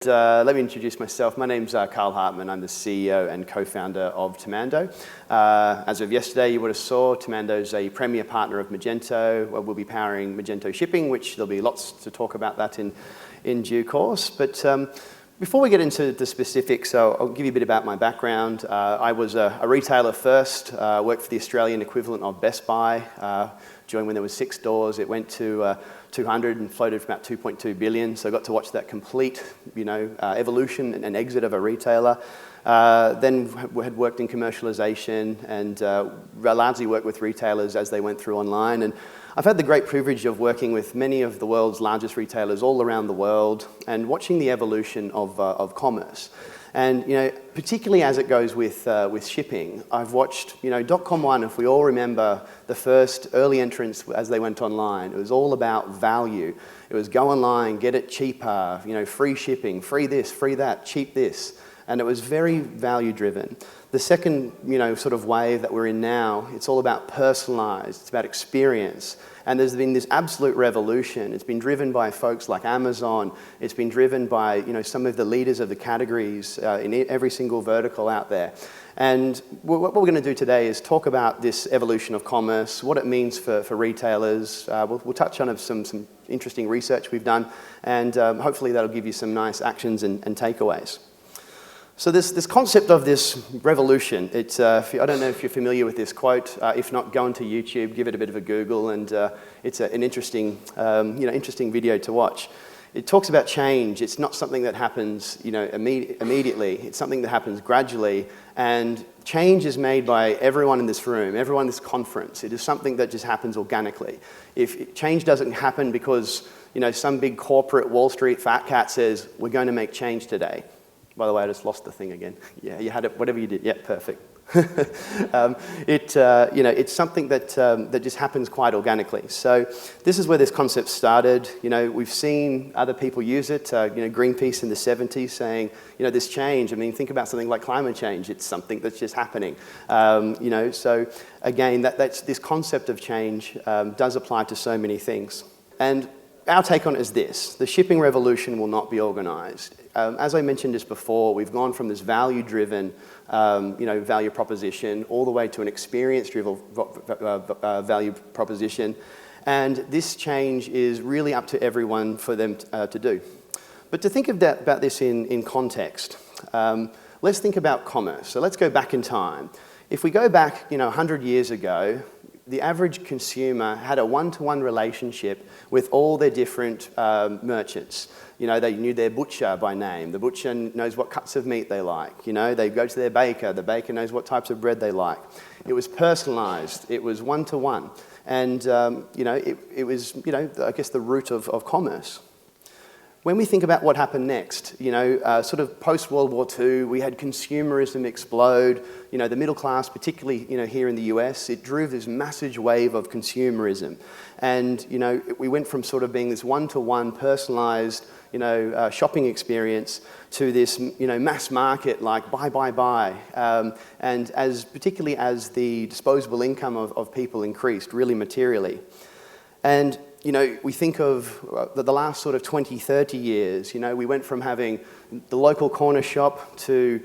Let me introduce myself. My name's Carl Hartman. I'm the CEO and co-founder of Tamando. As of yesterday, you would have saw Tamando's a premier partner of Magento. We'll be powering Magento shipping, which there'll be lots to talk about that in due course. But before we get into the specifics, I'll give you a bit about my background. I was a retailer first, worked for the Australian equivalent of Best Buy. Joined when there was 6 stores. It went to 200 and floated from about 2.2 billion. So I got to watch that complete, evolution and exit of a retailer. Then had worked in commercialization and largely worked with retailers as they went through online. And I've had the great privilege of working with many of the world's largest retailers all around the world and watching the evolution of commerce. And particularly as it goes with shipping, I've watched .com one. If we all remember the first early entrants as they went online, it was all about value. It was go online, get it cheaper, free shipping, free this, free that, cheap this, and it was very value driven. The second sort of wave that we're in now, it's all about personalized. It's about experience. And there's been this absolute revolution. It's been driven by folks like Amazon. It's been driven by some of the leaders of the categories in every single vertical out there. And what we're going to do today is talk about this evolution of commerce, what it means for retailers. We'll touch on some interesting research we've done, and hopefully that'll give you some nice actions and takeaways. So this concept of this revolution, I don't know if you're familiar with this quote. If not, go onto YouTube, give it a bit of a Google, and it's an interesting, interesting video to watch. It talks about change. It's not something that happens, immediately. It's something that happens gradually, and change is made by everyone in this room, everyone in this conference. It is something that just happens organically. If change doesn't happen because some big corporate Wall Street fat cat says we're going to make change today. By the way, I just lost the thing again. Yeah, you had it, whatever you did. Yeah, perfect. It's something that just happens quite organically. So this is where this concept started. We've seen other people use it. Greenpeace in the 70s saying, this change. I mean, think about something like climate change. It's something that's just happening. So again, that's this concept of change does apply to so many things. And our take on it is this: the shipping revolution will not be organized. As I mentioned just before, we've gone from this value-driven, value proposition all the way to an experience-driven value proposition. And this change is really up to everyone for them to do. But to think about this in context, let's think about commerce. So let's go back in time. If we go back, 100 years ago, the average consumer had a one-to-one relationship with all their different merchants. They knew their butcher by name. The butcher knows what cuts of meat they like. They go to their baker. The baker knows what types of bread they like. It was personalized. It was one-to-one. And, it was, I guess the root of commerce. When we think about what happened next, sort of post-World War II, we had consumerism explode. The middle class, particularly, here in the US, it drove this massive wave of consumerism. And, we went from sort of being this one-to-one personalized, shopping experience to this, mass market, like buy. And particularly as the disposable income of people increased really materially. And we think of the last sort of 20, 30 years, we went from having the local corner shop to,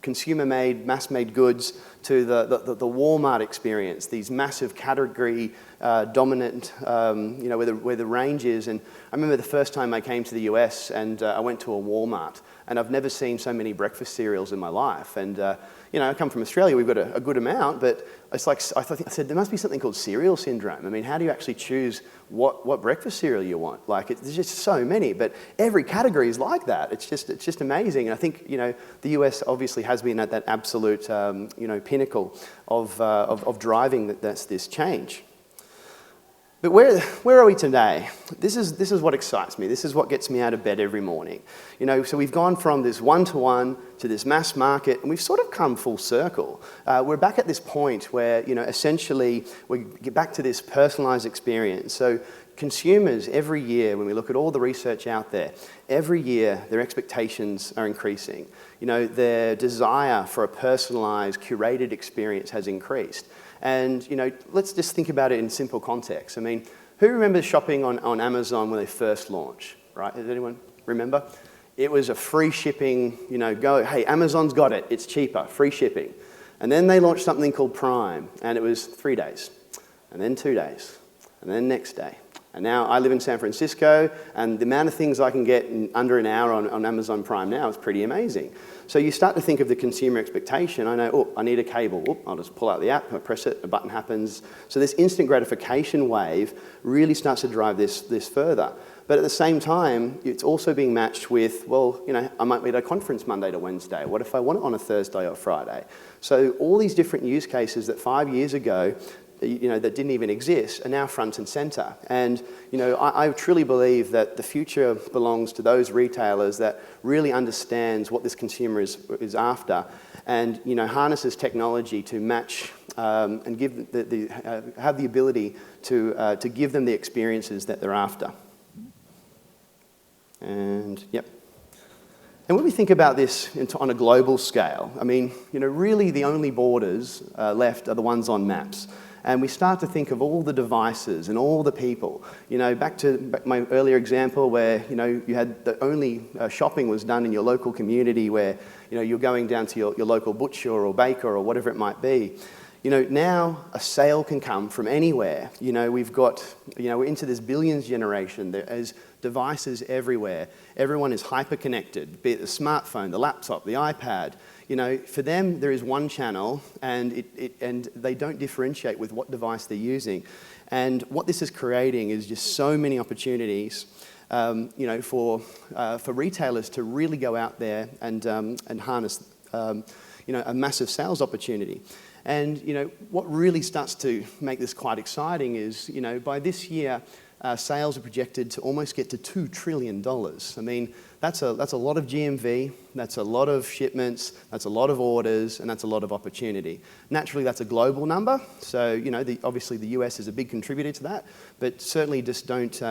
consumer-made, mass-made goods to the Walmart experience, these massive category dominant, where the range is. And I remember the first time I came to the US and I went to a Walmart, and I've never seen so many breakfast cereals in my life. And I come from Australia, we've got a good amount, but it's like, I said, there must be something called cereal syndrome. I mean, how do you actually choose what breakfast cereal you want? Like, there's just so many, but every category is like that. It's just amazing. And I think, the US obviously has been at that absolute, pinnacle of driving this change. But where are we today? This is what excites me. This is what gets me out of bed every morning. So we've gone from this one-to-one to this mass market, and we've sort of come full circle. We're back at this point where, essentially, we get back to this personalized experience. So consumers, every year, when we look at all the research out there, every year their expectations are increasing. Their desire for a personalized, curated experience has increased. And, let's just think about it in simple context. I mean, who remembers shopping on Amazon when they first launched, right? Is anyone? remember? It was a free shipping, go, hey, Amazon's got it, it's cheaper, free shipping. And then they launched something called Prime, and it was 3 days, and then 2 days, and then next day. And now I live in San Francisco, and the amount of things I can get in under an hour on Amazon Prime now is pretty amazing. So you start to think of the consumer expectation. I know, oh, I need a cable. Oh, I'll just pull out the app, I press it, a button happens. So this instant gratification wave really starts to drive this further. But at the same time, it's also being matched with, well, I might be at a conference Monday to Wednesday. What if I want it on a Thursday or Friday? So all these different use cases that 5 years ago that didn't even exist are now front and center. And I truly believe that the future belongs to those retailers that really understands what this consumer is after, and harnesses technology to match and give have the ability to give them the experiences that they're after. And yep. And when we think about this on a global scale, I mean, really the only borders left are the ones on maps. And we start to think of all the devices and all the people. Back to my earlier example where, you had the only shopping was done in your local community where, you're going down to your local butcher or baker or whatever it might be. Now a sale can come from anywhere. We've got, we're into this billions generation. There's devices everywhere. Everyone is hyper-connected, be it the smartphone, the laptop, the iPad. For them, there is one channel, and and they don't differentiate with what device they're using. And what this is creating is just so many opportunities, for retailers to really go out there and harness, a massive sales opportunity. And what really starts to make this quite exciting is, by this year, sales are projected to almost get to $2 trillion. I mean, that's a lot of GMV, that's a lot of shipments, that's a lot of orders, and that's a lot of opportunity. Naturally, that's a global number, so obviously the US is a big contributor to that, but certainly just don't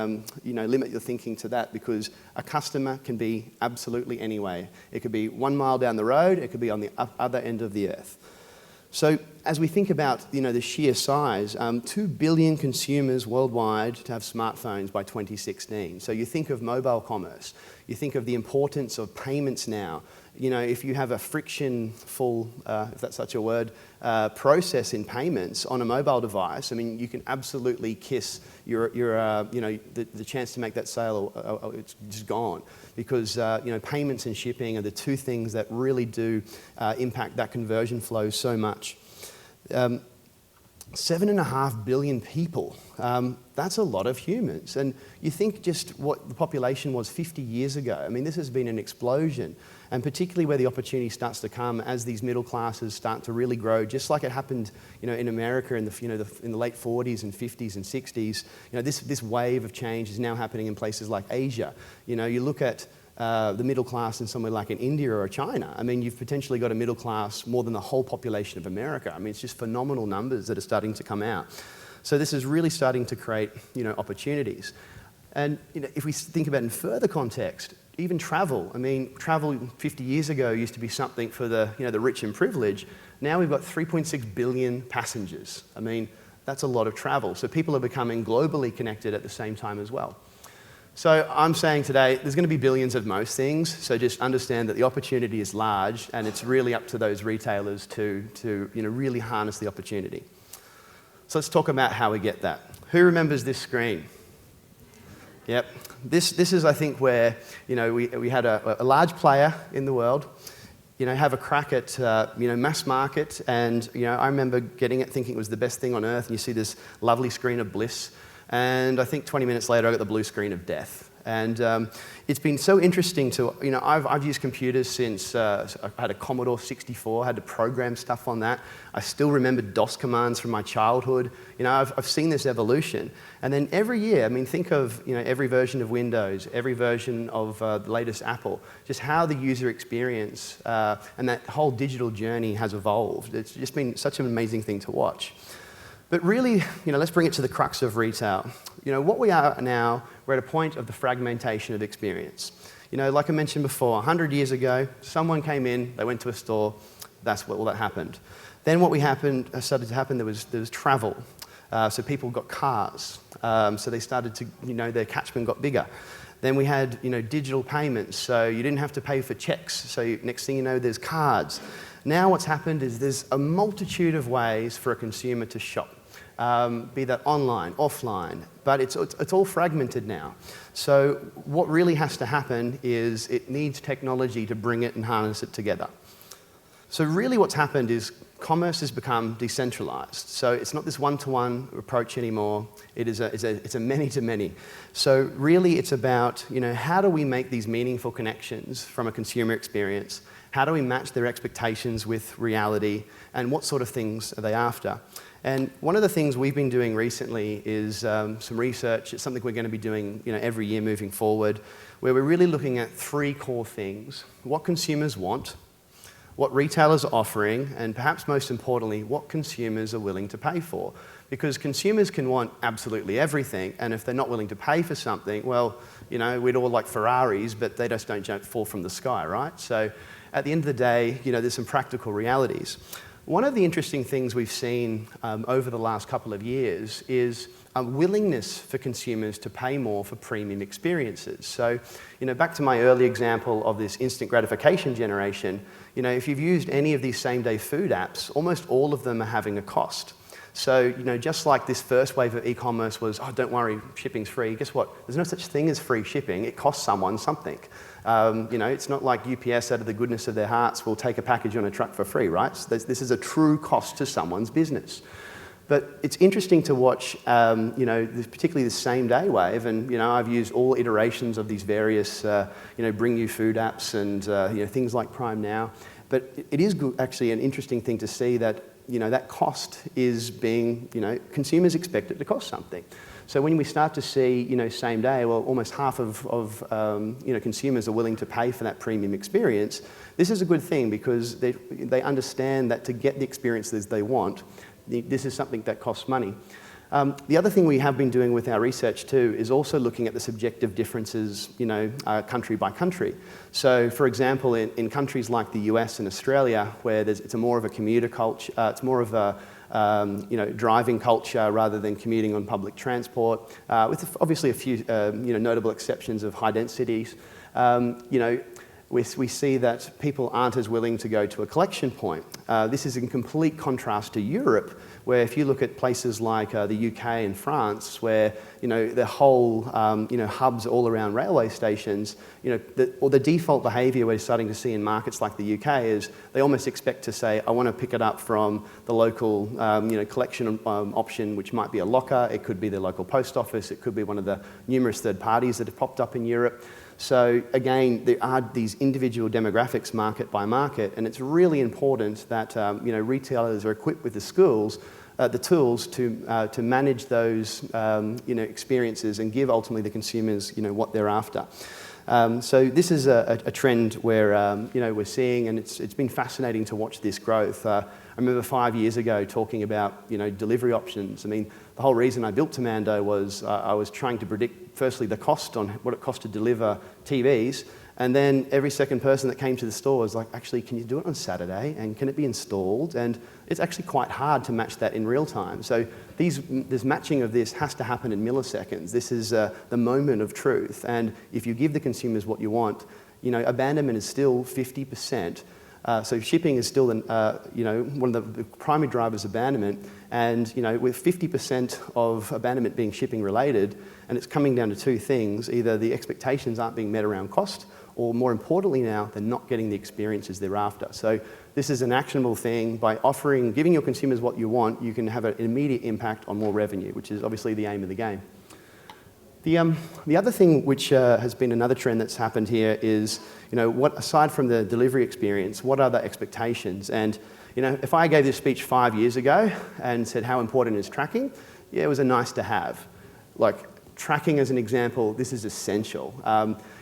limit your thinking to that, because a customer can be absolutely anywhere. It could be 1 mile down the road, it could be on the other end of the earth. So as we think about the sheer size, 2 billion consumers worldwide to have smartphones by 2016. So you think of mobile commerce, you think of the importance of payments now. If you have a friction-full, if that's such a word, process in payments on a mobile device, I mean, you can absolutely kiss the chance to make that sale, it's just gone. Because payments and shipping are the two things that really do impact that conversion flow so much. 7.5 billion people, that's a lot of humans. And you think just what the population was 50 years ago. I mean, this has been an explosion. And particularly where the opportunity starts to come as these middle classes start to really grow, just like it happened in America in the late 40s and 50s and 60s. This wave of change is now happening in places like Asia. You look at the middle class in somewhere like in India or China. I mean, you've potentially got a middle class more than the whole population of America. I mean, it's just phenomenal numbers that are starting to come out. So this is really starting to create, opportunities. And if we think about it in further context, even travel. I mean, travel 50 years ago used to be something for the rich and privileged. Now we've got 3.6 billion passengers. I mean, that's a lot of travel. So people are becoming globally connected at the same time as well. So I'm saying today, there's going to be billions of most things, so just understand that the opportunity is large, and it's really up to those retailers to really harness the opportunity. So let's talk about how we get that. Who remembers this screen? Yep. This is, I think, where we had a large player in the world, have a crack at mass market, and I remember getting it, thinking it was the best thing on earth, and you see this lovely screen of bliss. And I think 20 minutes later, I got the blue screen of death. And it's been so interesting to, I've used computers since I had a Commodore 64, had to program stuff on that. I still remember DOS commands from my childhood. I've seen this evolution. And then every year, I mean, think of, every version of Windows, every version of the latest Apple, just how the user experience and that whole digital journey has evolved. It's just been such an amazing thing to watch. But really, let's bring it to the crux of retail. What we are now, we're at a point of the fragmentation of experience. Like I mentioned before, 100 years ago, someone came in, they went to a store, that's all that happened. Then what started to happen, there was travel. So people got cars. So they started to, their catchment got bigger. Then we had, digital payments, so you didn't have to pay for checks. So next thing you know, there's cards. Now what's happened is there's a multitude of ways for a consumer to shop, be that online, offline, but it's all fragmented now. So what really has to happen is it needs technology to bring it and harness it together. So really what's happened is commerce has become decentralized. So it's not this one-to-one approach anymore. It's a many-to-many. So really it's about, how do we make these meaningful connections from a consumer experience? How do we match their expectations with reality? And what sort of things are they after? And one of the things we've been doing recently is some research. It's something we're going to be doing every year moving forward, where we're really looking at 3 core things: what consumers want, what retailers are offering, and perhaps most importantly, what consumers are willing to pay for. Because consumers can want absolutely everything, and if they're not willing to pay for something, well, we'd all like Ferraris, but they just don't fall from the sky, right? So at the end of the day, there's some practical realities. One of the interesting things we've seen over the last couple of years is a willingness for consumers to pay more for premium experiences. So, back to my early example of this instant gratification generation, if you've used any of these same-day food apps, almost all of them are having a cost. So, just like this first wave of e-commerce was, oh, don't worry, shipping's free. Guess what? There's no such thing as free shipping. It costs someone something. It's not like UPS, out of the goodness of their hearts, will take a package on a truck for free, right? So this is a true cost to someone's business. But it's interesting to watch, particularly the same-day wave, and I've used all iterations of these various, bring you food apps and things like Prime Now. But it is actually an interesting thing to see that that cost is being, consumers expect it to cost something. So when we start to see, same day, well, almost half of consumers are willing to pay for that premium experience, this is a good thing because they understand that to get the experiences they want, this is something that costs money. The other thing we have been doing with our research too is also looking at the subjective differences, country by country. So, for example, in countries like the US and Australia, where it's more of a commuter culture, it's more of a driving culture rather than commuting on public transport, with obviously a few notable exceptions of high densities. We see that people aren't as willing to go to a collection point. This is in complete contrast to Europe, where if you look at places like the UK and France, where the whole hubs all around railway stations, the default behaviour we're starting to see in markets like the UK is they almost expect to say, I want to pick it up from the local collection option, which might be a locker, it could be the local post office, it could be one of the numerous third parties that have popped up in Europe. So again, there are these individual demographics market by market, and it's really important that retailers are equipped with the tools to manage those experiences and give ultimately the consumers what they're after. So this is a trend where we're seeing, and it's been fascinating to watch this growth. I remember 5 years ago talking about delivery options. I mean, the whole reason I built Tamando was I was trying to predict firstly the cost on what it cost to deliver TVs, and then every second person that came to the store was like, actually, can you do it on Saturday, and can it be installed? And it's actually quite hard to match that in real time. So this matching of this has to happen in milliseconds. This is the moment of truth, and if you give the consumers what you want, abandonment is still 50%. So shipping is still one of the primary drivers of abandonment, and with 50% of abandonment being shipping related, and it's coming down to 2 things: either the expectations aren't being met around cost, or more importantly now, they're not getting the experiences they're after. So this is an actionable thing. By giving your consumers what you want, you can have an immediate impact on more revenue, which is obviously the aim of the game. The other thing which has been another trend that's happened here is, aside from the delivery experience, what are the expectations? And, if I gave this speech 5 years ago and said how important is tracking, yeah, it was a nice to have. Like, tracking as an example, this is essential.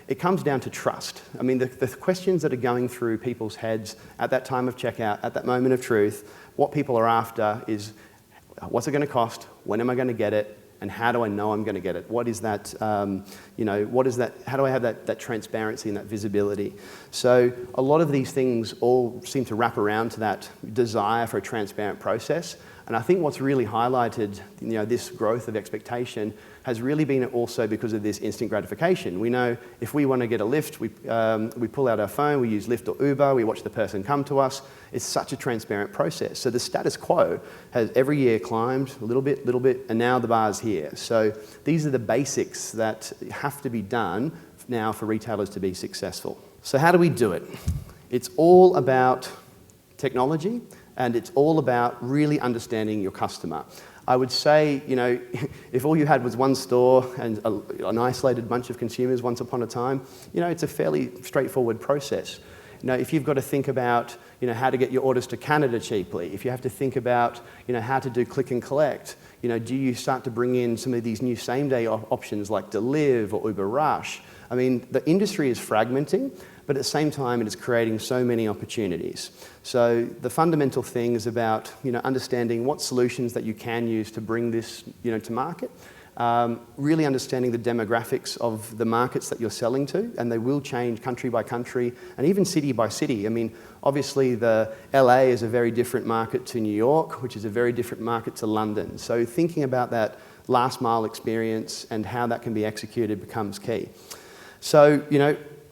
It comes down to trust. I mean, the questions that are going through people's heads at that time of checkout, at that moment of truth, what people are after is, what's it going to cost? When am I going to get it? And how do I know I'm going to get it? What is that, what is that, how do I have that transparency and that visibility? So a lot of these things all seem to wrap around to that desire for a transparent process. And I think what's really highlighted, this growth of expectation has really been also because of this instant gratification. We know if we want to get a lift, we pull out our phone, we use Lyft or Uber, we watch the person come to us. It's such a transparent process. So the status quo has every year climbed a little bit, and now the bar's here. So these are the basics that have to be done now for retailers to be successful. So how do we do it? It's all about technology, and it's all about really understanding your customer. I would say, if all you had was one store and an isolated bunch of consumers once upon a time, it's a fairly straightforward process. If you've got to think about, how to get your orders to Canada cheaply, if you have to think about, how to do click and collect, do you start to bring in some of these new same-day options like Deliv or Uber Rush? I mean, the industry is fragmenting, but at the same time, it is creating so many opportunities. So the fundamental thing is about, understanding what solutions that you can use to bring this, to market. Really understanding the demographics of the markets that you're selling to, and they will change country by country and even city by city. I mean, obviously the LA is a very different market to New York, which is a very different market to London. So thinking about that last mile experience and how that can be executed becomes key. So,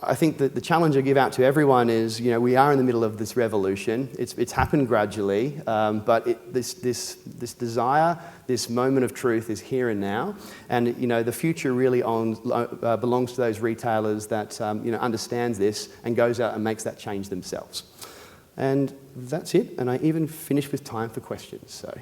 I think that the challenge I give out to everyone is, we are in the middle of this revolution. It's happened gradually, but this desire, this moment of truth is here and now. And, the future really belongs to those retailers that, understands this and goes out and makes that change themselves. And that's it. And I even finished with time for questions. So.